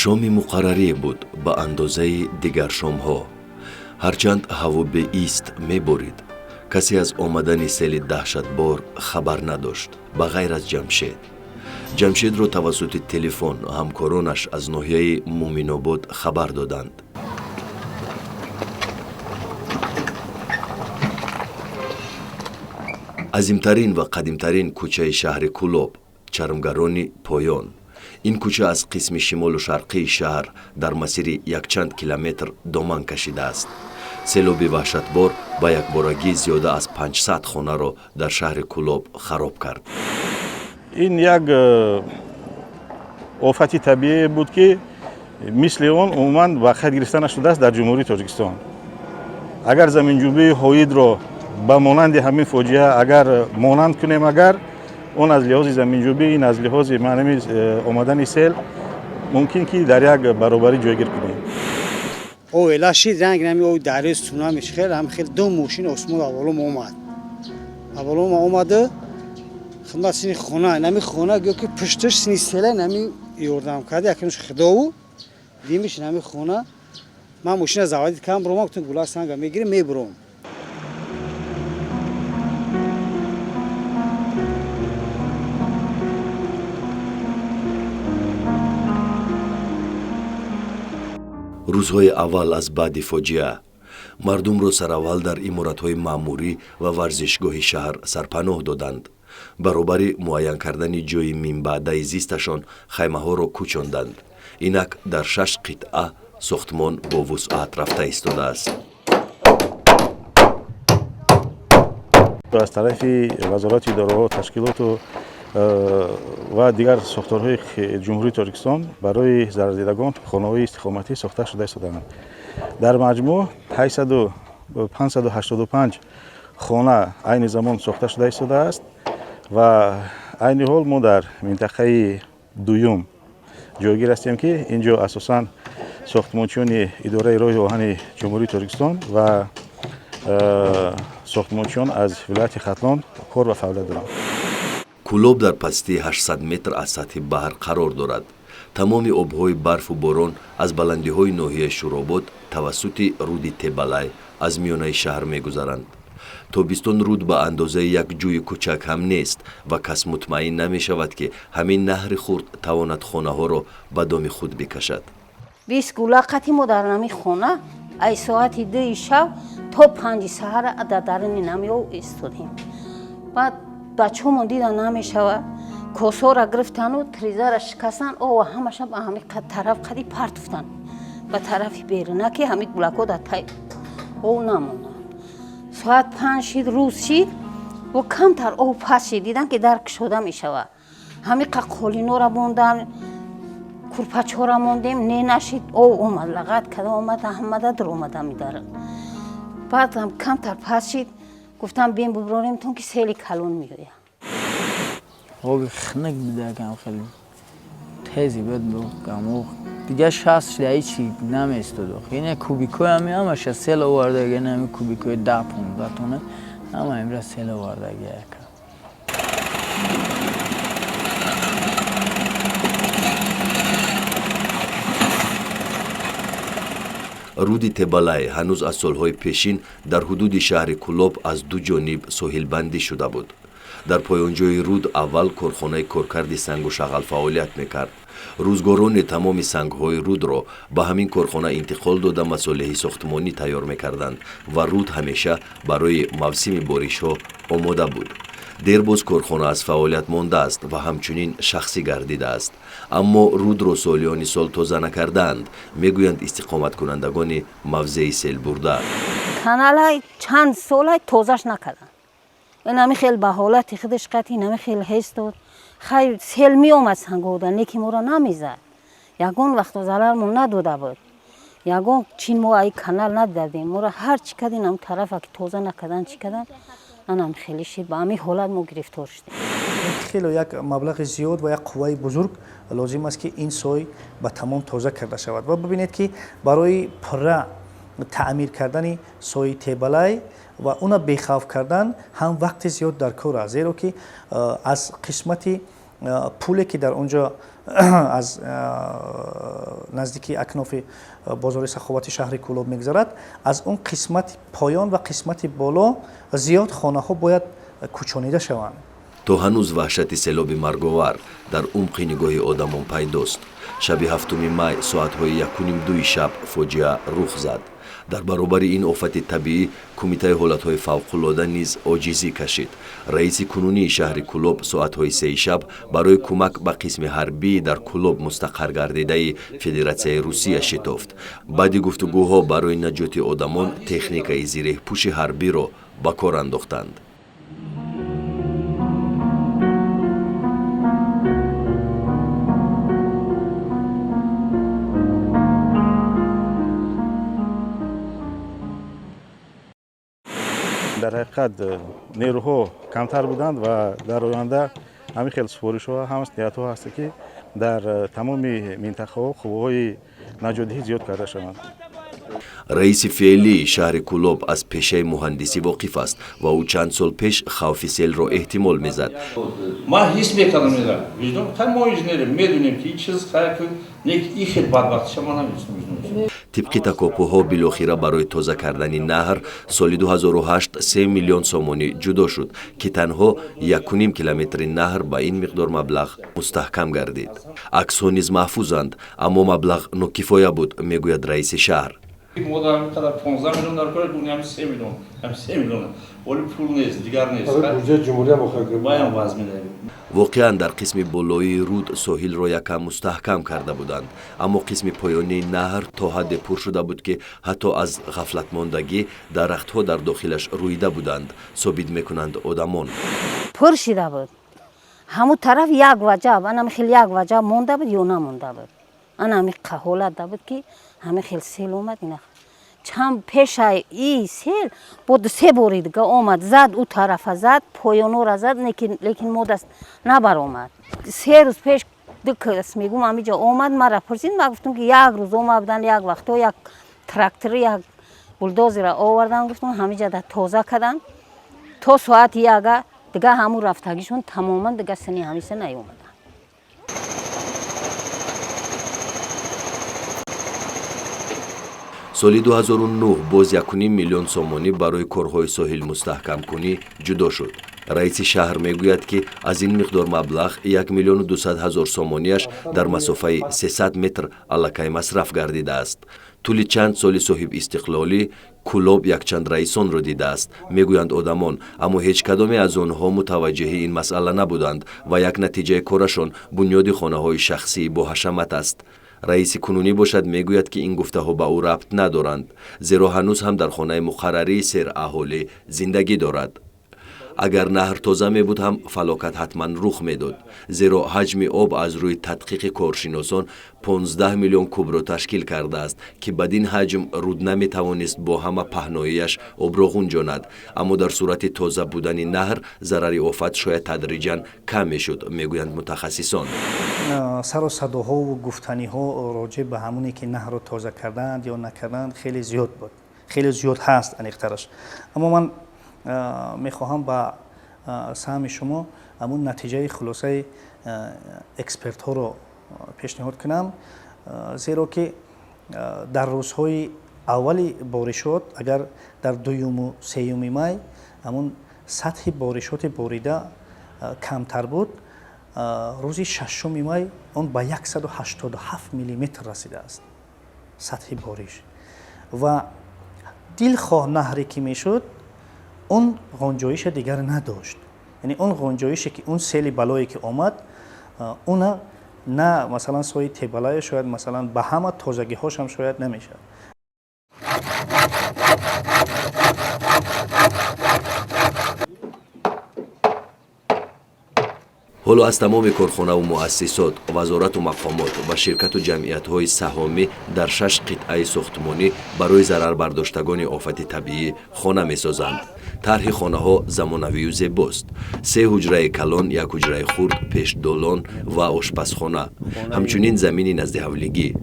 шоми муқаррарӣ буд ба андозаи дигар шомҳо. ҳарчанд ҳаво беист меборид, касе аз омадани сели даҳшатбор хабар надошт ба ғайр аз ҷамшед. ҷамшедро тавассути телефон ҳамкоронаш аз ноҳияи муъминобод хабар доданд. азимтарин ва қадимтарин кӯчаи шаҳри Кӯлоб, чармгарони поён. ин кӯча аз қисми шимолу шарқии шаҳр дар масири якчанд километр доман кашидааст. селоби ваҳшатбор ба якборагӣ зиёда аз 500 хонаро дар шаҳри Кӯлоб хароб кард. ин як офати табиие буд ки мисли он умуман ба қайд гирифта нашудааст дар ҷумҳурии Тоҷикистон. агар заминҷунбии ҳоидро ба монанди ҳамин фоҷиа агар монанд кунем, агар он аз лиҳози заминҷунбӣ, ин аз лиҳози маънави омадани сел мумкин ки дар як баробарӣ ҷойгир кунем. лашид ранг нами ой дарёи сунамиш хел ҳам хел ду мошин осмон аввалом омад. Аввалом омаду хидмат сини хона, нами хона гӯё ки пушташ сини села нами ёрдам карда якнуш хидову димиш нами хона. Ман мошина заводид кам биром, гуфтам гула санга мегирем мебуром. рӯзҳои аввал аз баъди фоҷиа мардумро сараввал дар иморатҳои маъмурӣ ва варзишгоҳи шаҳр сарпаноҳ доданд. баробари муайян кардани ҷойи минбаъдаи зисташон хаймаҳоро кӯчонданд. инак дар 6 қитъа сохтмон бо вусъат рафта истодааст. аз тарафи вазорати идораҳо, ташкилоту ва дигар сохторҳои ҷумҳурии Тоҷикистон барои зарардидагон хонаҳои истиқоматӣ сохта шуда истодаанд. дар маҷмӯъ 585 хона айни замон сохта шуда истодааст ва айни ҳол мо дар минтақаи дуюм ҷойгир ҳастем ки инҷо асосан сохтмончиёни идораи роҳи оҳани ҷумҳурии Тоҷикистон ва сохтмончиён аз вилояти Хатлон кор ва фаъолият доранд. Кӯлоб дар пастии 800 метр аз сатҳи баҳр қарор дорад. тамоми обҳои барфу борон аз баландиҳои ноҳияи Шуробод тавассути руди Тебалай аз миёнаи шаҳр мегузаранд. тобистон руд ба андозаи як ҷӯи кӯчак ҳам нест ва кас мутмаъин намешавад ки ҳамин наҳри хурд тавонад хонаҳоро ба доми худ бикашад. 20 гулақати мо дар нами хона ай соати 2 шаб то 5 саҳар дар дарини нами истодем. баъд бачаҳомон дидан намешава, косора гирифтану тризара шикастан, ҳамаша ба ҳами тараф қади партуфтан ба тарафи беруна ки ҳами гулако дар пай намонда. соат 5 шид рӯз шид ва камтар пас шид, дидан ки дар кушода мешава. ҳами қаққолинора мондан, курпачора мондем, не нашид, омад лағат када омад, ҳамада дар омада медарад. баъд камтар пас шид, гуфтам бем буброремтон ки сели калон меояд. آبی خنک میده کم خیلی تیزی بود بگم و دیگه شخص شده هیچی نمیستود. اینه کوبیکوی همش سیل آورده گه نمی کوبیکوی 10-15 تونه همه امروز سیل آورده گه که руди Тебалай ҳанӯз аз солҳои пешин дар ҳудуди шаҳри Кӯлоб аз ду ҷониб соҳилбандӣ шуда буд. дар поёнҷои руд аввал корхонаи коркарди сангу шағал фаъолият мекард. рӯзгорони тамоми сангҳои рудро ба ҳамин корхона интиқол дода масолиҳи сохтмонӣ тайёр мекарданд ва руд ҳамеша барои мавсими боришҳо омода буд. дербоз корхона аз фаъолият мондааст ва ҳамчунин шахсӣ гардидааст. аммо рудро солиёни сол тоза накардаанд, мегӯянд истиқоматкунандагони мавзеи селбурда. каналай чанд солай тозаш накарданд. нами хел ба ҳолати худаш қати нами хел ҳестод. хай сел меомад сангода, неки моро намезад. ягон вақто зарармон надода буд. ягон чин мо ай канал надидадем. моро ҳар чӣ кардин ам тарафа ки тоза накардан чӣ кардан. анам хеле шид ба ҳамин ҳолат мо гирифтор шудем. хеле як маблағи зиёд ва як қувваи бузург лозим аст ки ин сой ба тамом тоза карда шавад. ва бибинед ки барои пурра таъмир кардани сои Тебалай ва уна бехавф кардан ҳам вақти зиёд дар кор аст, зеро ки аз қисмати پولی که در اونجا از نزدیکی اکناف بازار سخاوت شهر کولوب میگذرد، از اون قسمت پایان و قسمت بالا زیاد خانه ها باید کوچانیده شوند. تو هنوز وحشت سیلاب مرگاور در عمق نگاه آدمان پیداست. شب 7 مای ساعت‌های 1:30 شب فاجعه رخ زد. در برابر این آفت طبیعی کمیته حالت‌های فوق‌العاده نیز عاجزی کشید. رئیس کنونی شهر کولوب ساعت‌های 3 شب برای کمک به قسم حربی در کولوب مستقر گردیده فدراسیای روسیه شتافت. بعد گفتگوها برای نجات آدمان تکنیک زیر پوش حربی را به کار انداختند. در حقیقت نیروها کمتر بودند و در آینده همین خیلی سفارش‌ها هم نیت‌ها هست که در تمام منطقه‌ها خوب‌های نجاتی زیاد کرده شوند. رئیس فعلی شهر کولوب از پیشه مهندسی واقف است و او چند سال پیش خوف سیل را احتمال میزد. ما حس میکنم وجدان تمام انجینرم میدونیم که این چیز خیلی این خیلی بدبخت شما نمی‌تونید. طبق تکاپوها بالاخره برای تازه کردن نهر سال 2008 3 میلیون سومانی جدا شد که تنها 1.5 کیلومتر نهر با این مقدار مبلغ مستحکم گردید. عکس‌ها نیز محفوظند اما مبلغ ناکفایه بود میگوید رئیس شهر. ما در مقدار 15 میلیون در کار دنیا هم 3 میلیون هم 3 میلیون ولی پول نیست دیگر نیست. بودجه جمهوری هم مخاطب باید وضع میدهیم. واقعا در قسم بالایی رود ساحل را یکم مستحکم کرده بودند اما قسم پایانی نهر تا حد پر شده بود که حتی از غفلت ماندگی درختها در داخلش رویده بودند ثابت میکنند آدمان. پر شده بود همون طرف یک وجه انا خیلی یک وجه مونده بود یا نمونده بود. انا می قحولت بود که همه خیلی سیل اومد اینا چند پیش ای سیل بود 3 باری دیگه اومد زد او طرف زد پایانو را زد لیکن ما دست نبر اومد. 3 روز پیش دکس میگم همینجا اومد مرا پرسید ما گفتم که یک روز اومدن یک وقت یک تراکتور یک بولدوزر آوردن گفتم همینجا تازه کردن تا ساعت یگه دیگه همون رفتگیشون تماما دیگه سنی همیشه نیومدن. سال 2009 باز 1.5 میلیون سومانی برای کارهای ساحل مستحکم کنی جدا شد. رئیس شهر میگوید که از این مقدار مبلغ 1,200,000 سومانیش در مسافه 300 متر الکی مصرف گردیده است. طول چند سال صاحب استقلالی کولوب یک چند رئیسان را دیده است میگویند آدمان اما هیچ کدام از آنها متوجه این مسئله نبودند و یک نتیجه کارشان بنیاد خانه های شخصی با حشمت است. رئیس کنونی باشد میگوید که این گفته ها به او ربط ندارند زیرا هنوز هم در خانه مقرری سر اهالی زندگی دارد. اگر نهر تازه می بود هم فلاکت حتما رخ میداد زیرا حجم آب از روی تدقیق کارشناسان 15 میلیون کوب را تشکیل کرده است که بدین حجم رود نمی توانست با همه پهناییش آب را غنجاند اما در صورت تازه بودن نهر ضرر آفت شاید تدریجا کم میشد میگویند متخصصان. سر و صداها و گفتنی ها راجع به همونی که نهر را تازه کردند یا نکردند خیلی زیاد بود خیلی زیاد هست انیخترش اما من میخواهم با سهم شما همون نتیجه خلاصه اکسپرت ها رو پیشنهاد کنم زیرا که در روزهای اولی بارشات اگر در 2 و 3 مای همون سطح بارشات باریده کمتر بود روزی 6 مای اون با 187 میلیمتر رسیده است سطح بارش و دلخواه نهری که میشد اون غنجایش دیگر نداشت یعنی اون غنجایشی که اون سیل بلایی که آمد اون نه مثلا سوی تبلای شاید مثلا به همه تازگی هاش هم شاید نمیشه. حالا از تمام کارخانه و مؤسسات، وزارت و مقامات و شرکت و جمعیت‌های سهامی در 6 قطعه ساختمانی برای ضرر برداشتگان آفت طبیعی خانه می‌سازند. طرح خانه‌ها زمانوی و زیباست. 3 حجره کلان، 1 حجره خرد، پیش دالان و آشپزخانه. همچنین زمین نزد حولگی.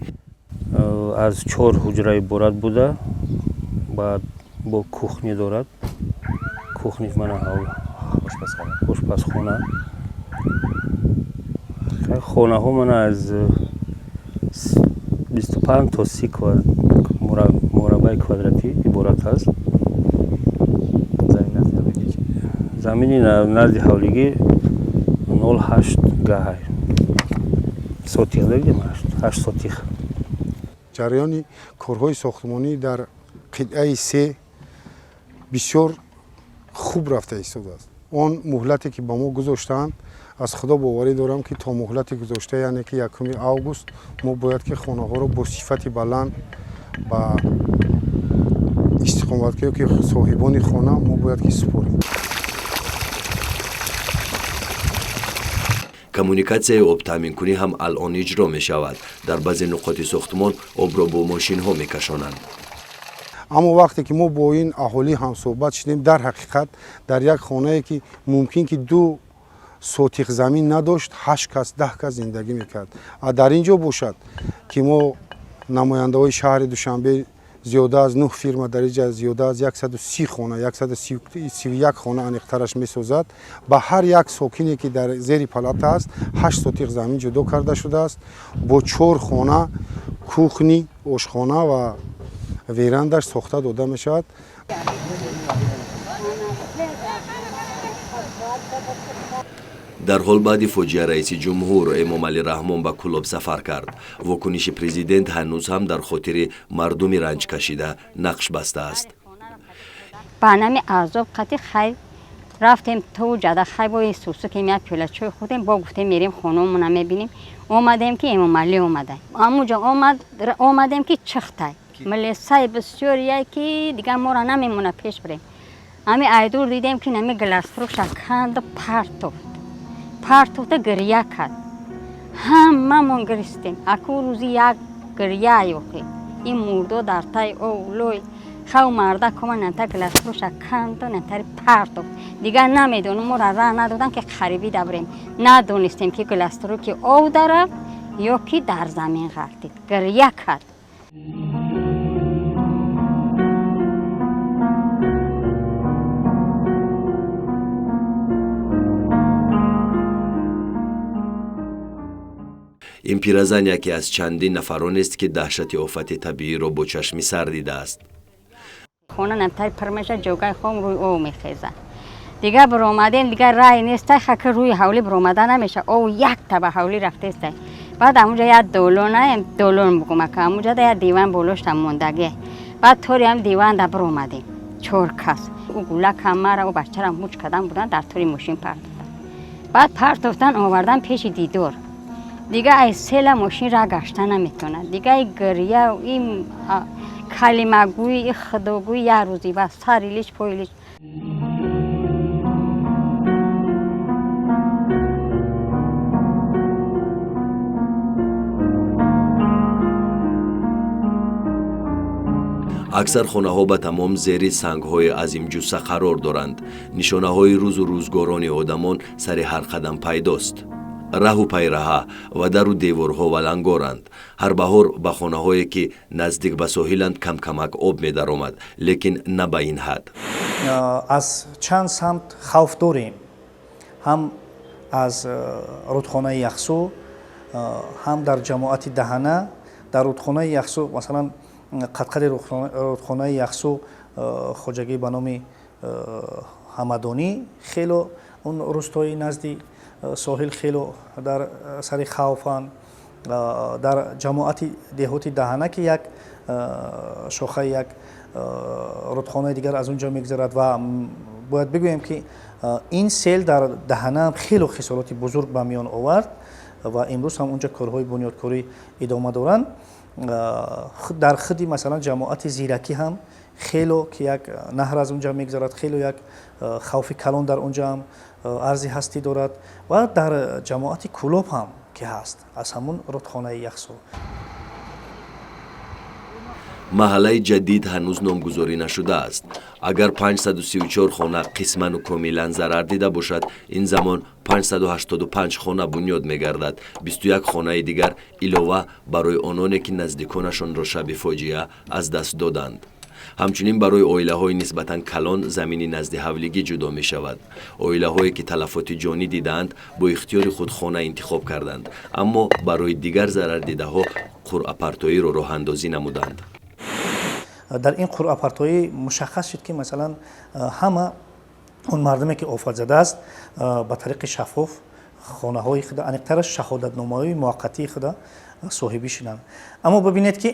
از 4 حجره عبارت بوده. بعد با کوخنی دارد. کوخنی من آشپزخانه. خانه ها من از 25 تا 30 مربع کвадрати عبارت است. زمینی نزد حولیگی 0.8 گاهی سوتیخ داریم 8 سوتیخ. جریان کارهای ساختمانی در قطعه 3 بسیار خوب رفته ایستاده است. آن مهلتی که با ما گذاشتند از خدا باوری دارم که تا مهلت گذاشته یعنی که 1 آگوست ما باید که خانه ها را با صفت بلند با استقامت که صاحبان خانه ما باید که سپاریم. کمونیکاسیای آب تامین کنی هم الان اجرا می شود. در بعضی نقاط ساختمان آب را با ماشین ها می کشانند. اما وقتی که ما با این اهالی هم صحبت شدیم در حقیقت در یک خانه که ممکن که 2 سوتیخ زمین نداشت 8 کس 10 کس زندگی میکرد. در اینجا باشد که ما نماینده های شهر دوشنبه زیاده از 9 فرم در اینجا زیاده از 130 خانه 131 خانه انیخترش میسازد. با هر یک ساکنی که در زیر پلات است 8 سوتیخ زمین جدا کرده شده است. با 4 خانه کوخنی آشخانه و ویراندش ساخته داده می شود. در حال بعد فوجیه رئیس جمهور امام علی رحمان به کلوب سفر کرد. واکنش پرزیدنت هنوز هم در خاطر مردمی رنج کشیده نقش بسته است. برنامه عذاب قطعی خیر رفتیم تو جاده خیر با سوسو که میاد پیلچوی خودیم با گفتیم میریم خانومون میبینیم. اومدیم که امام علی اومده. اموجا اومدیم که چخته. ملیسای بسیاریه که دیگه ما را نمیمونه پیش بریم. امی ایدور دیدیم که نمی گلاس فروش کند پرتوفت گریه کرد. هممون گریستیم. اکو روزی یک گریه یوخی. این مردو در تای اولوی خو مرده کما ننتر گلاس فروش کند و ننتر پرتوفت. دیگه نمیدونم ما را راه ندادن که خریبی دبریم. ندونستیم که گلاس فروش که او داره یا که در زمین غلطید. گریه کرد. این پیرزن یکی از چندین نفران است که دهشت آفت طبیعی را با چشم سر دیده است. خونه نمتر پرمشه جوگای خون روی او میخیزه. دیگه برآمدیم دیگه رای نیست خک روی حولی برآمده نمیشه. او یک تبه حولی رفته است. بعد همونجا یه دولون بگم که همونجا یه دیوان بولشتم موندگی. بعد طوری هم دیوان در برآمدیم. 4 کس. او گوله کمره و بچه را موچ کردن بودن در طوری ماشین پرتوفتن. بعد پرتوفتن آوردن پیش دیدور. دیگه ای سیل ماشین را گشته نمیتونه. دیگه ای گریه و این کلمه گوی این خداگوی یه روزی و سریلیش پویلیش. اکثر خانه ها به تمام زیر سنگ های عظیم جثه قرار دارند. نشانه های روز و روزگاران آدمان سر هر قدم پیداست. راه و پیرها و در و دیوارها ولنگارند. هر بهار به خانه هایی که نزدیک به ساحلند کم کمک آب می در آمد، لیکن نه به این حد. از چند سمت خوف داریم. هم از رودخانه یخسو، هم در جماعت دهنه. در رودخانه یخسو مثلا قطقه رودخانه یخسو خوجگی به نام همدانی خیلی اون روستایی نزدی ساحل خیلی در سر خوفان. در جماعت دهاتی دهنه که یک شاخه یک رودخانه دیگر از اونجا میگذرد و باید بگویم که این سیل در دهنه خیلی خسارات بزرگ به میان آورد و امروز هم اونجا کارهای بنیادکاری ادامه دارند. در خودی مثلا جماعت زیرکی هم خیلی که یک نهر از اونجا میگذرد، خیلی یک خوف کلان در اونجا هم ارزی هستی دارد و در جماعت کلوب هم که هست از همون رودخانه یخسو. محله جدید هنوز نامگذاری نشده است. اگر 534 خانه قسماً و کاملاً ضرر دیده باشد، این زمان 585 خانه بنیاد می‌گردد. 21 خانه دیگر علاوه برای آنانی که نزدیکانشان را شب فاجعه از دست دادند. ҳамчунин барои оилаҳои нисбатан калон замини назди ҳавлигӣ ҷудо мешавад. Оилаҳое ки талафоти ҷонӣ дидаанд бо ихтиёри худ хона интихоб карданд, аммо барои дигар зарардидаҳо қуръапартоиро роҳандозӣ намуданд. дар ин қуръапартоӣ мушаххас шуд ки масалан ҳама он мардуме ки офатзада аст ба тариқи шаффоф хонаҳои худа аниқтараш шаҳодатномаҳои муваққатии худа соҳибӣ шуданд. Аммо бибинед ки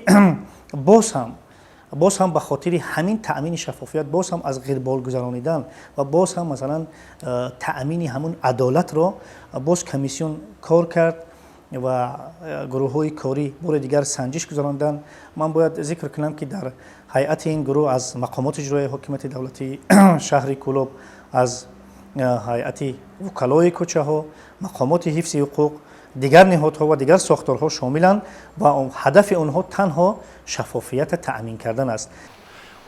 боз ҳам ба хотири ҳамин таъмини шаффофият боз ҳам аз ғирбол гузаронидан ва боз ҳам масалан таъмини ҳамун адолатро боз комиссион кор кард ва гурӯҳҳои корӣ бори дигар санҷиш гузаронданд. Ман бояд зикр кунам ки дар ҳайати ин гурӯҳ аз мақомоти иҷроии ҳокимияти давлатии шаҳри Кӯлоб, аз ҳайати вукалои кӯчаҳо, мақомоти ҳифзи ҳуқуқ, дигар ниҳодҳо ва дигар сохторҳо шомиланд ва ҳадафи онҳо танҳо шаффофият таъмин кардан аст.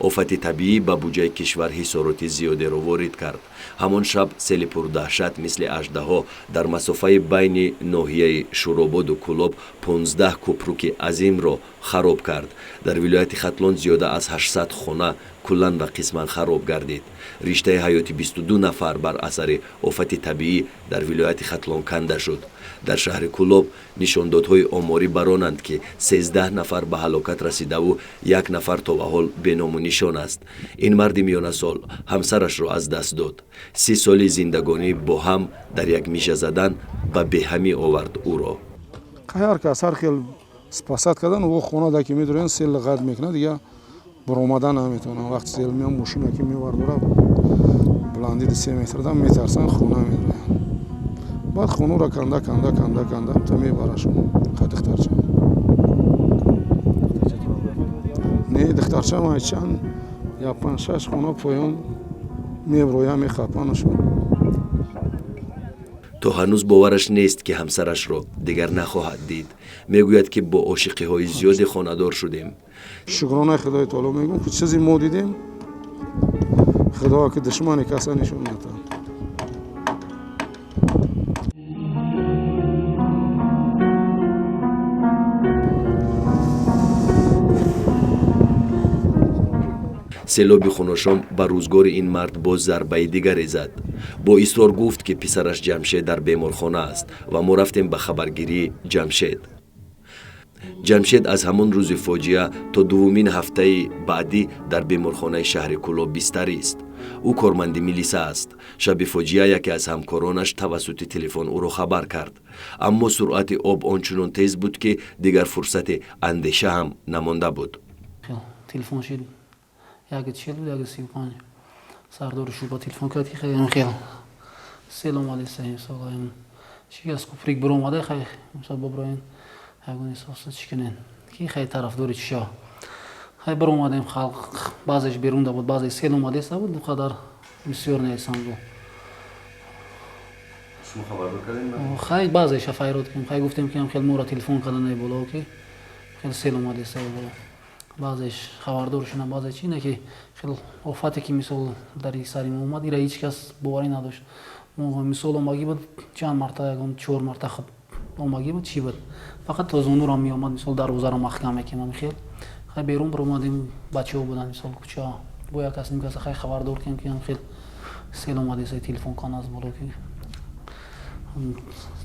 офати табиӣ ба буҷаи кишвар ҳисороти зиёдеро ворид кард. ҳамон шаб сели пурдаҳшат мисли аждаҳо дар масофаи байни ноҳияи Шурободу Кӯлоб 15 кӯпруки азимро хароб кард. дар вилояти Хатлон зиёда аз 800 хона куллан ва қисман хароб гардид. риштаи ҳаёти 22 нафар бар асари офати табиӣ дар вилояти Хатлон канда шуд. дар шаҳри Кӯлоб нишондодҳои оморӣ баронанд ки 13 нафар ба ҳалокат расидаву 1 нафар то ва ҳол беному нишон аст. ин марди миёнасол ҳамсарашро аз даст дод. 30 соли зиндагонӣ бо ҳам дар як миша задан ба беҳамӣ овард ӯро. ҳар кас ҳар хел спасат кардан ва хона да ки медорен сел ғад мекунад дига баромадан наметавонам. вақти сел меам мошина ки мевардора бланди 3 метр да метарсан хона медорен. баъд хонаро канда та мебарашон дихтарча. не дихтарча майчанд я 5-6 хона поён меброя мехапанашон. то ҳанӯз бовараш нест ки ҳамсарашро дигар нахоҳад дид. мегӯяд ки бо ошиқиҳои зиёде хонадор шудем. шукронаи худои таоло мегӯм ки чизе мо дидем худо ки душмани каса нишон надод. селоби хуношом ба рӯзгори ин мард боз зарбаи дигаре зад. бо исрор гуфт ки писараш Ҷамшед дар беморхона аст ва мо рафтем ба хабаргирии Ҷамшед. ҷамшед аз ҳамон рӯзи фоҷиа то дуввумин ҳафтаи баъдӣ дар беморхонаи шаҳри Кӯлоб бистарист. ӯ корманди милиса аст. шаби фоҷиа яке аз ҳамкоронаш тавассути телефон ӯро хабар кард. аммо суръати об ончунон тез буд ки дигар фурсати андеша ҳам намонда буд. телефон шид 1:40 сардори шуба телефон кард ки хел сел омаде саҳим шикаст кӯприк биромада хай боброин ягони соса чиканен ки хай тарафдори чиша хай биромадем халқ баъзеш берунда буд баъзе сел омадеса буд қадар бисёр наисанду шумо хабар додем хай баъзеша файрод кем хай гуфтем ки хел мора телефон каданай боло ки хел сел омадеса боло баъзеш хабардор шунам баъзе чи не ки хел офате ки мисол дар сари мо омад ира ҳеҷ кас боварӣ надошт. мисол омагӣ буд чанд марта ягон 4 марта омагӣ буд чӣ буд фақат тозунуро меомад мисол дарвозаро маҳкам мекунам хел хай берун биромадем бачаҳо буданд мисол кӯча бо як кас ним каса хай хабардор кем ки хел сел омадеса телефон кан аз боло ки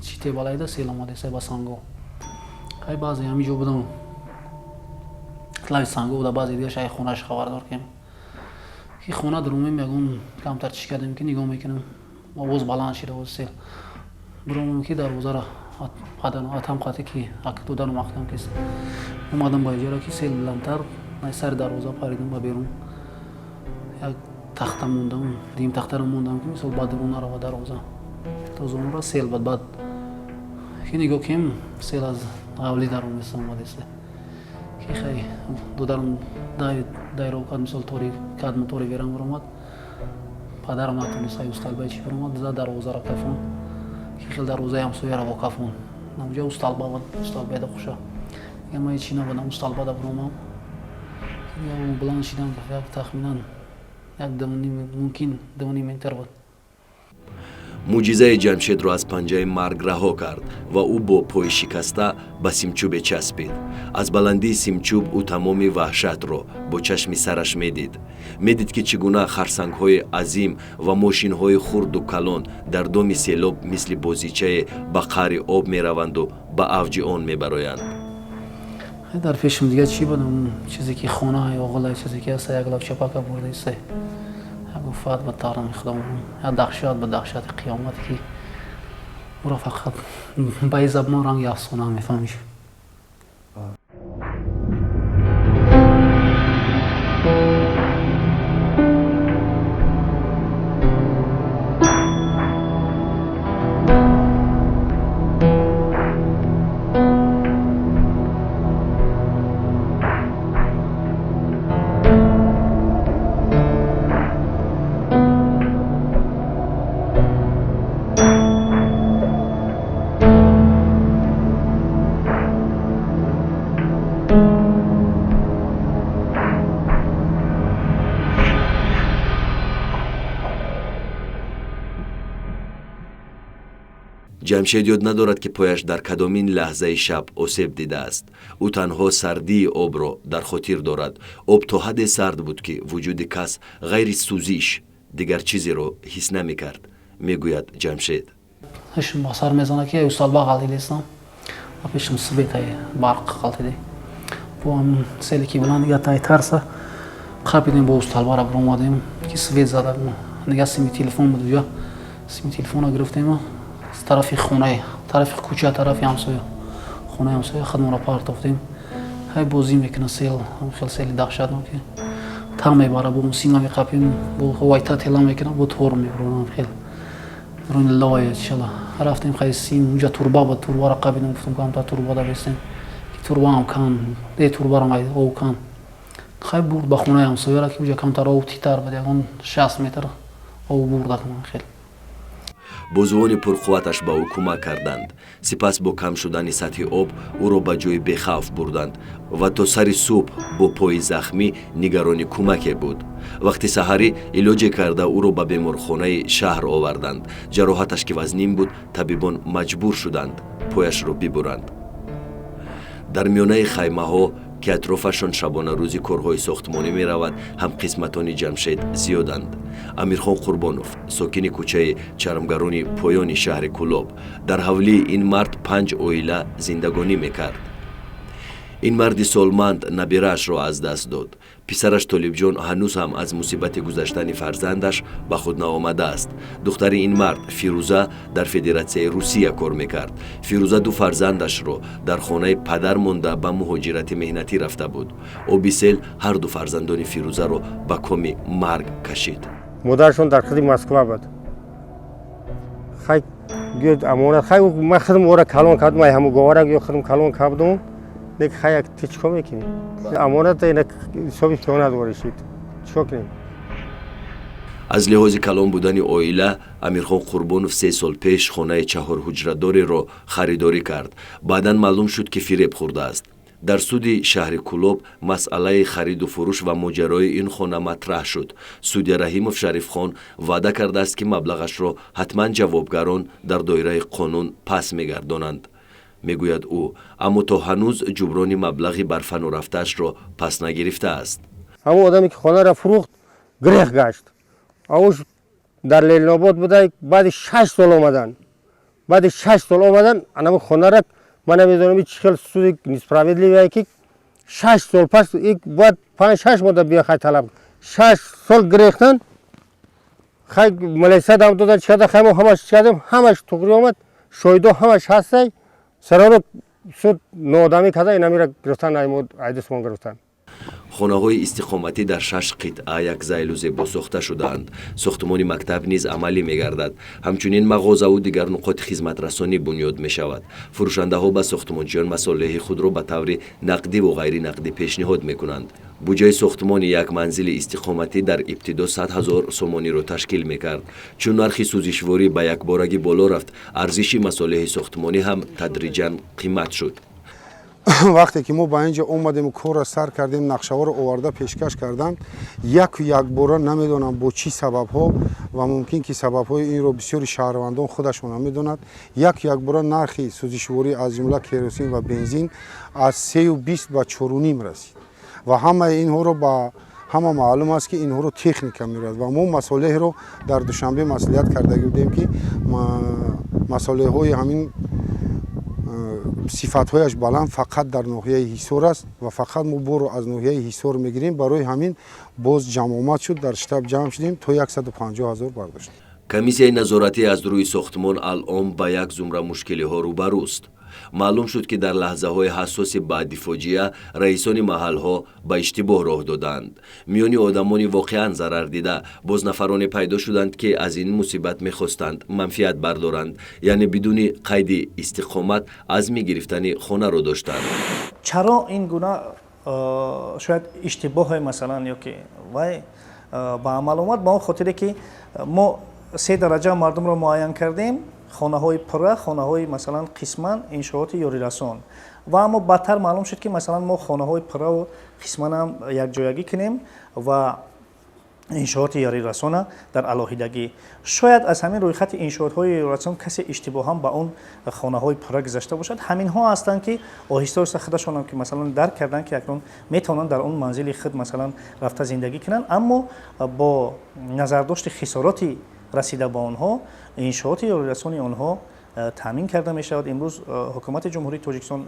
чӣ тебалайда сел омадеса ба санго хай баъзе ҳамиҷо будам лави санго буда баъзе дига шай хонаш хабардор кем ки хона дурумем ягон камтар чиш кардем ки нигоҳ мекунам овоз баланд шуда оз сел биромем ки дарвозаро атам қати ки додану махкам ки омадам ба иҷора ки сел баландтар сари дарвоза паридам ба берун як тахта мондам дим тахтаро мондам ки мисол ба дурун нарава дарвоза тозонура сел бад баъд ки нигоҳ кем сел аз ғавли дарун меса омадеса ки хай додарам дайро кад мисол тори кадмо тори верам биромад падарам натонист ҳай усталбаи чӣ биромад зад дарвозаро кафон ки хел дарвозаи ҳамсояро во кафон намҷа усталбада хуша я ман ҳечӣ набудам усталбада биромам я буланд шидам як тахминан як мумкин 2.5 метр буд. муъҷизаи ҷамшедро аз панҷаи марг раҳо кард ва ӯ бо пои шикаста ба симчӯбе часпид. аз баландии симчӯб ӯ тамоми ваҳшатро бо чашми сараш медид. медид ки чӣ гуна харсангҳои азим ва мошинҳои хурду калон дар доми селоб мисли бозичае ба қаъри об мераванду ба авҷи он мебароянд. дар пешим дига чӣ будам чизе ки хонаи оғилай чизе ки аста як лавчапака бурда иста як уфат ба тарами худам я дахшат ба дахшати қиёмате ки уро фақат ба и забон ранги афсона мефаҳмиш. ҷамшед ёд надорад ки пояш дар кадомин лаҳзаи шаб осеб дидааст. ӯ танҳо сардии обро дар хотир дорад. об то ҳадде сард буд ки вуҷуди кас ғайри сӯзиш дигар чизеро ҳис намекард, мегӯяд ҷамшед. Ишим ба сар мезана ки устод бағал дидестам ва пешим светай барқ қалтиди бо ам сели ки билан дига тай тарса қапидем бо усталбара биромадем ки свет зада дига сими телефон буд ҷа сими телефона гирифтем с тарафи хонаи тарафи кӯча тарафи ҳамсоя хонаи ҳамсоя хадмонро партофтем ҳай бозӣ мекунад сел хел сели дахшатнок та мебара бо сима меқапем бо вайта тела мекунад бо тор мебаронад хел рӯни лоя чала рафтем хай сим уҷа турба ба турбара қабидем гуфтам камтар турбада бестем ки турбаам кан де турбарам ай ов кан хай бурд ба хонаи ҳамсояра ки уҷа камтар ов титар бад ягон 60 метр ов бурда кунам хел. бозуони пурқувваташ ба ӯ кӯмак карданд. сипас бо кам шудани сатҳи об ӯро ба ҷои бехавф бурданд ва то сари субҳ бо пои захмӣ нигарони кӯмаке буд. вақти саҳарӣ илоҷе карда ӯро ба беморхонаи шаҳр оварданд. ҷароҳаташ ки вазнин буд, табибон маҷбур шуданд пояшро бибуранд. дар миёнаи хаймаҳо ки атрофашон шабонарӯзи корҳои сохтмонӣ меравад, ҳамқисматони ҷамшед зиёданд. амирхон қурбонов, сокини кӯчаи чармгарони поёни шаҳри Кӯлоб, дар ҳавлии ин мард 5 оила зиндагонӣ мекард. ин марди солманд набираашро аз даст дод. писараш Толибҷон ҳанӯз ҳам аз мусибати гузаштани фарзандаш ба худ наомадааст. духтари ин мард Фирӯза дар Федератсияи Русия кор мекард. Фирӯза ду фарзандашро дар хонаи падар монда ба муҳоҷирати меҳнатӣ рафта буд. оби сел ҳар ду фарзандони Фирӯзаро ба коми марг кашид. модарашон дар хиди Москва буд. хай гӯд амонат хай ман хидм ора калон кардам ай ҳаму говара ё хидм калон кардам дек хай як ти чико мекунӣ амонат ина ҳисоби хиёнат воришид чико кунем. аз лиҳози калон будани оила амирхон қурбонов 3 сол пеш хонаи 4 ҳуҷрадореро харидорӣ кард. баъдан маълум шуд ки фиреб хӯрдааст. дар суди шаҳри Кӯлоб масъалаи хариду фурӯш ва моҷарои ин хона матраҳ шуд. судя Раҳимов Шарифхон ваъда кардааст ки маблағашро ҳатман ҷавобгарон дар доираи қонун пас мегардонанд, мегӯяд ӯ, аммо то ҳанӯз ҷуброни маблағи барфану рафтаашро пас нагирифтааст. ҳамон одаме ки хонаро фурӯхт грех гашт. ауш дар Лелинобод буда баъди 6 сол омадан. баъди 6 сол омадан анамо хонара ман намедонам чӣ хел суди несправедливае ки 6 сол пас бояд 5-6 мода биё хай талаб 6 сол гирехтан хай малайса дам дода чӣ карда хай мо ҳамаш чӣ кардем ҳамаш туғри омад шоҳидо ҳамаш ҳастай сароро суд ноодамӣ карда инамира гирифтан аймод айдисмон гирифтан. хонаҳои истиқоматӣ дар 6 қитъа як зайлу зебо сохта шудаанд. сохтмони мактаб низ амалӣ мегардад. ҳамчунин мағозаву дигар нуқоти хизматрасонӣ бунёд мешавад. фурӯшандаҳо ба сохтмончиён масолиҳи худро ба таври нақдиву ғайринақдӣ пешниҳод мекунанд. буҷаи сохтмони як манзили истиқоматӣ дар ибтидо 100 000 сомониро ташкил мекард. чун нархи сӯзишворӣ ба якборагӣ боло рафт, арзиши масолиҳи сохтмонӣ ҳам тадриҷан қимат шуд. вақте ки мо ба ин ҷо омадему корро сар кардем, нақшаҳоро оварда пешкаш карданд, якбора намедонам бо чӣ сабабҳо ва мумкин ки сабабҳои инро бисёри шаҳрвандон худашон намедонад, якбора нархи сӯзишворӣ аз ҷумла керосин ва бензин аз 320 ба 4.5 расид ва ҳамаи инҳоро ба ҳама маълум аст ки инҳоро техника мерад ва мо масолеҳро дар душанбе маслиҳат кардаги будем ки масолеҳҳои ҳамин сифатҳояш баланд фақат дар ноҳияи ҳисор аст ва фақат мо боро аз ноҳияи ҳисор мегирем. Барои ҳамин боз ҷамъомад шуд, дар штаб ҷамъ шудем, то 150 000 бардоштем. комиссияи назоратӣ аз рӯи сохтмон алон ба як зумра мушкилиҳо рӯбарӯст. маълум шуд ки дар лаҳзаҳои ҳассоси баъди фоҷиа раисони маҳалҳо ба иштибоҳ роҳ доданд. миёни одамони воқеан зарар дида бознафароне пайдо шуданд ки аз ин мусибат мехостанд манфиат бардоранд, яъне бидуни қайди истиқомат азми гирифтани хонаро доштанд. чаро ин гуна шояд иштибоҳе масалан ё ки вай ба амал омад ба он хотире ки мо 3 дараҷа мардумро муайян кардем: хонаҳои пурра, хонаҳои масалан қисман иншооти ёрирасон. ва аммо бадтар маълум шуд ки масалан мо хонаҳои пурраву қисманам якҷоягӣ кунем ва иншооти ёрирасона дар алоҳидагӣ. шояд аз ҳамин рӯйхати иншоотҳои ёрирасон касе иштибоҳан ба он хонаҳои пурра гузашта бошад. ҳаминҳо ҳастанд ки оҳиста оҳиста худашонам ки масалан дарк карданд ки акнун метавонанд дар он манзили худ масалан рафта зиндагӣ кунанд, аммо бо назардошти хисороти расида ба онҳо, иншооти ёрирасони онҳо таъмин карда мешавад. имрӯз ҳукумати ҷумҳурии Тоҷикистон,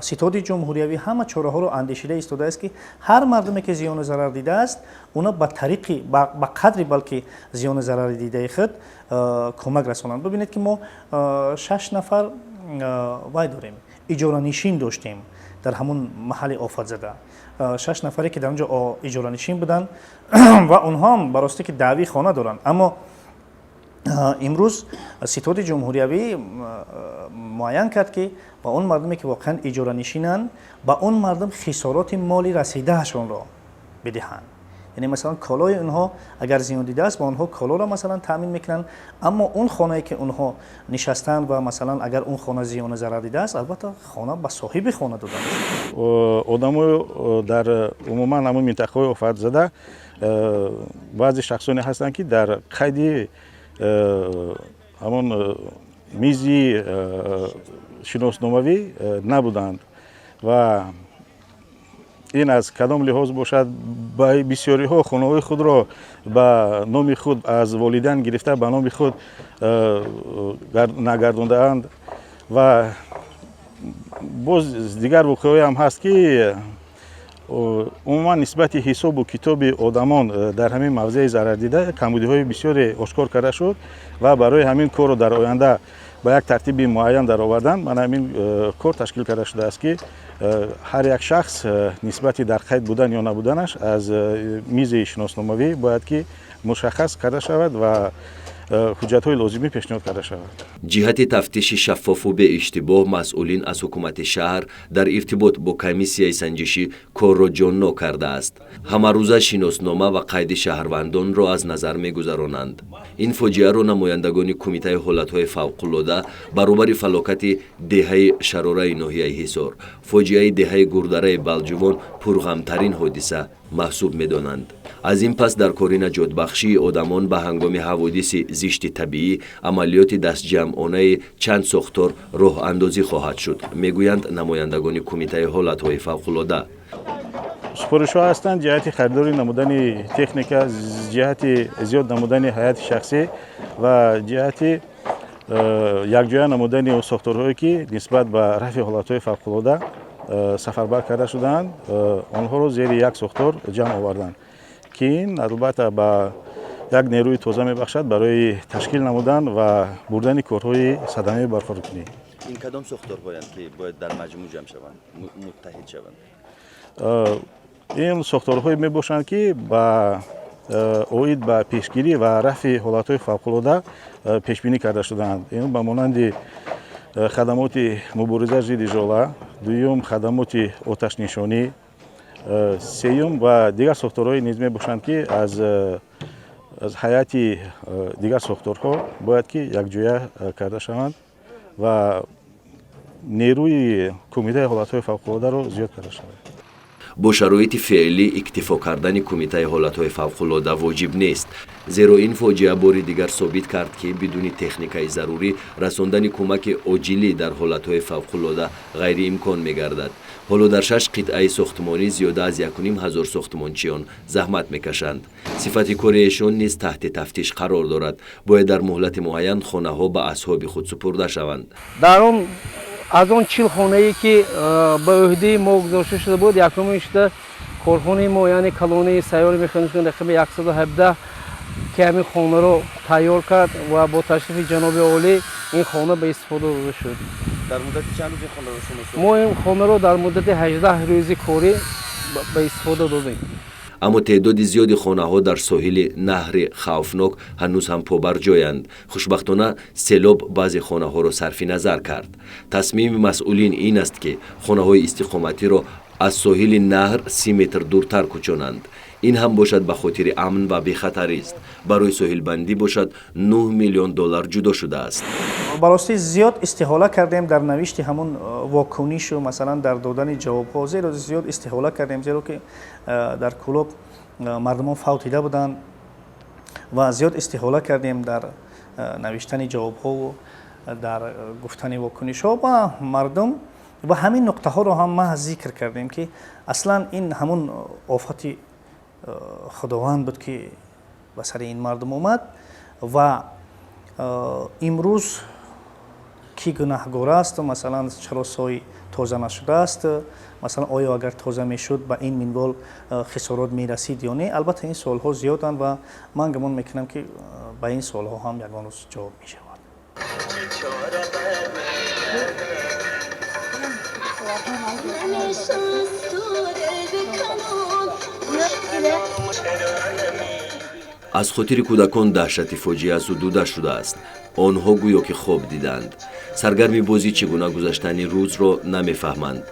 ситоди ҷумҳуриявӣ ҳама чораҳоро андешида истодааст ки ҳар мардуме ки зиёну зарар дидааст, оно ба тариқи ба қадри балки зиёну зарари дидаи худ кӯмак расонанд. бибинед ки мо 6 нафар вай дорем, иҷоранишин доштем дар ҳамун маҳалли офатзада. 6 нафаре ки дар онҷо иҷоранишин буданд ва онҳо ҳам ба росте ки даъвии хона доранд, аммо имрӯз ситоди ҷумҳуриявӣ муайян кард ки ба он мардуме ки воқеан иҷоранишинанд, ба он мардум хисороти моли расидаашонро бидиҳанд. яъне масалан колои онҳо агар зиён дидааст, ба онҳо колоро масалан таъмин мекунанд, аммо он хонае ки онҳо нишастанд ва масалан агар он хона зиёну зарар дидааст, албатта хона ба соҳиби хона дода мешавад. одамо дар умуман ҳамун минтақаҳои офатзада баъзе шахсоне ҳастанд ки дар қайди ҳамон мизи шиносномавӣ набуданд ва ин аз кадом лиҳоз бошад, ба бисёриҳо хонаҳои худро ба номи худ аз волидайн гирифта ба номи худ нагардондаанд ва боз дигар воқеое ҳам ҳаст ки умуман нисбати ҳисобу китоби одамон дар ҳамин мавзеи зарардида камбудиҳои бисёре ошкор карда шуд ва барои ҳамин корро дар оянда ба як тартиби муайян даровардан ман ҳамин кор ташкил карда шудааст ки ҳар як шахс нисбати дар қайд будан ё набуданаш аз мизи шиносномавӣ бояд ки мушаххас карда шавад ва ҳуҷҷатҳои лозимӣ пешниҳод карда шавад. ҷиҳати тафтиши шаффофу беиштибоҳ масъулин аз ҳукумати шаҳр дар иртибот бо комиссияи санҷишӣ корро ҷонно кардааст. ҳамарӯза шиноснома ва қайди шаҳрвандонро аз назар мегузаронанд. ин фоҷиаро намояндагони кумитаи ҳолатҳои фавқуллода баробари фалокати деҳаи шарораи ноҳияи ҳисор, фоҷиаи деҳаи гурдараи балҷувон пурғамтарин ҳодиса маҳсуб медонанд. аз ин пас дар кори наҷотбахшии одамон ба ҳангоми ҳаводиси зишти табиӣ амалиёти дастҷамъонаи чанд сохтор роҳандозӣ хоҳад шуд, мегӯянд намояндагони кумитаи ҳолатҳои фавқуллода. супоришҳо ҳастанд ҷиҳати харидори намудани техника, ҷиҳати зиёд намудани ҳайати шахсӣ ва ҷиҳати якҷоя намудани сохторҳое ки нисбат ба рафъи ҳолатҳои фавқуллода сафарбар карда шудаанд, онҳоро зери як сохтор ҷамъ оварданд ки ин албатта ба як нерӯи тоза мебахшад барои ташкил намудан ва бурдани корҳои садамаи барқароркунӣ. ин кадом сохторҳоянд ки бояд дар маҷмӯъ ҷамъ шаванд, муттаҳид шаванд? ин сохторҳое мебошанд ки ба оид ба пешгирӣ ва рафъи ҳолатҳои фавқуллода пешбинӣ карда шудаанд. ин ба монанди хадамоти мубориза зидди жола, дуюм хадамоти оташнишонӣ, сеюм ва дигар сохторҳое низ мебошанд ки аз ҳайати дигар сохторҳо бояд ки якҷоя карда шаванд ва نیروی کمیته حالتهای فوق‌العاده رو زیاد پیدا شود. با شرایط فعلی اکتفا کردن کمیته حالتهای فوق‌العاده واجب نیست، زیرا این فاجعه باری دیگر ثابت کرد که بدون تکنیکای ضروری رساندن کمک عاجلی در حالتهای فوق‌العاده غیر امکان می‌گردد. حالا در 6 قطعه ساختمانی زیاده از 1,500 ساختمانچیان زحمت می‌کشند. صفت کارشان نیز تحت تفتیش قرار دارد. باید در مهلت معین خانه‌ها به اصحاب خود سپرده شوند. در اون از اون 40 خانه‌ای که به عهده ما گذاشته شده بود، یکمش کارخانه ما یعنی کلونی سیار مکانیزم رقم 117 که همین خانه رو تیار کرد و با تشریف جناب عالی این خانه به استفاده داده شد. در مدت چند روز این خانه رو شما؟ ما این خانه رو در مدت 18 روزی کاری به استفاده دادیم. اما تعداد زیادی خانه‌ها در ساحل نهر خوفناک هنوز هم پابرجایند. خوشبختانه سیلاب بعضی خانه‌ها را صرف نظر کرد. تصمیم مسئولین این است که خانه‌های استقامتی را از ساحل نهر 30 متر دورتر کوچانند. این هم باشد به خاطر امن و بی‌خطری است. برای ساحل بندی باشد 9 میلیون دلار جدا شده است. براستی زیاد استحاله کردیم در نوشت همون واکنش و مثلا در دادن جواب‌ها، زیرا زیاد استحاله کردیم، زیرا که در کلوب مردمان فوتیده بودند و زیاد استحاله کردیم در نوشتن جواب‌ها و در گفتن واکنش‌ها و مردم و همین نقطه ها رو هم ما ذکر کردیم که اصلا این همون آفت خداوند بود که به سر این مردم اومد و امروز کی گناهگار است، مثلا چرا سای تازه نشده است، مثلا آیا اگر تازه میشد به این منوال خسارات میرسید یا نه. البته این سوال ها زیادند و من گمان میکنم که به این سوال ها هم یگان روز جواب میشود. از خاطر کودکان دهشت فاجعه زدوده شده است. آنها گویا که خواب دیدند. سرگرمی بازی چگونه گذشتن روز را نمیفهمند.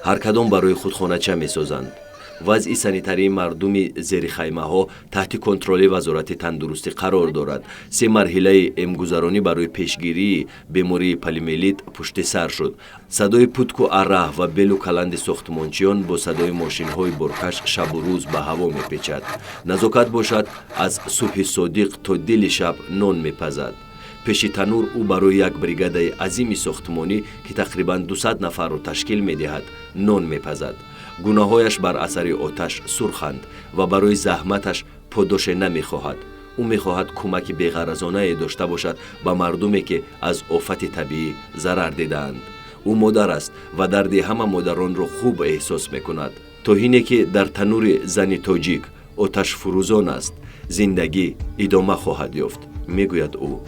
هر کدام برای خود خانه‌چه میسازند. وضع سانیتری مردم زیر خیمه ها تحت کنترل وزارت تندرستی قرار دارد. 3 مرحله امگذرانی برای پیشگیری بیماری پلیمیلیت پشت سر شد. صدای پوتک و اره و بل و کلند ساختمانچیان با صدای ماشین های برکش شب و روز به هوا میپیچد. نزاکت باشد از صبح صادق تا دل شب نان میپزد. پیش تنور او برای یک بریگاد عظیم ساختمانی که تقریباً 200 نفر را تشکیل میدهد نان میپزد. گناهایش بر اثر آتش سرخند و برای زحمتش پاداش نمیخواهد. او میخواهد کمک بی‌غرضانه داشته باشد به مردمی که از آفت طبیعی ضرر دیدند. او مادر است و درد همه مادران را خوب احساس میکند. توهینی که در تنور زن تاجیک آتش فروزان است، زندگی ادامه خواهد یافت، میگوید او.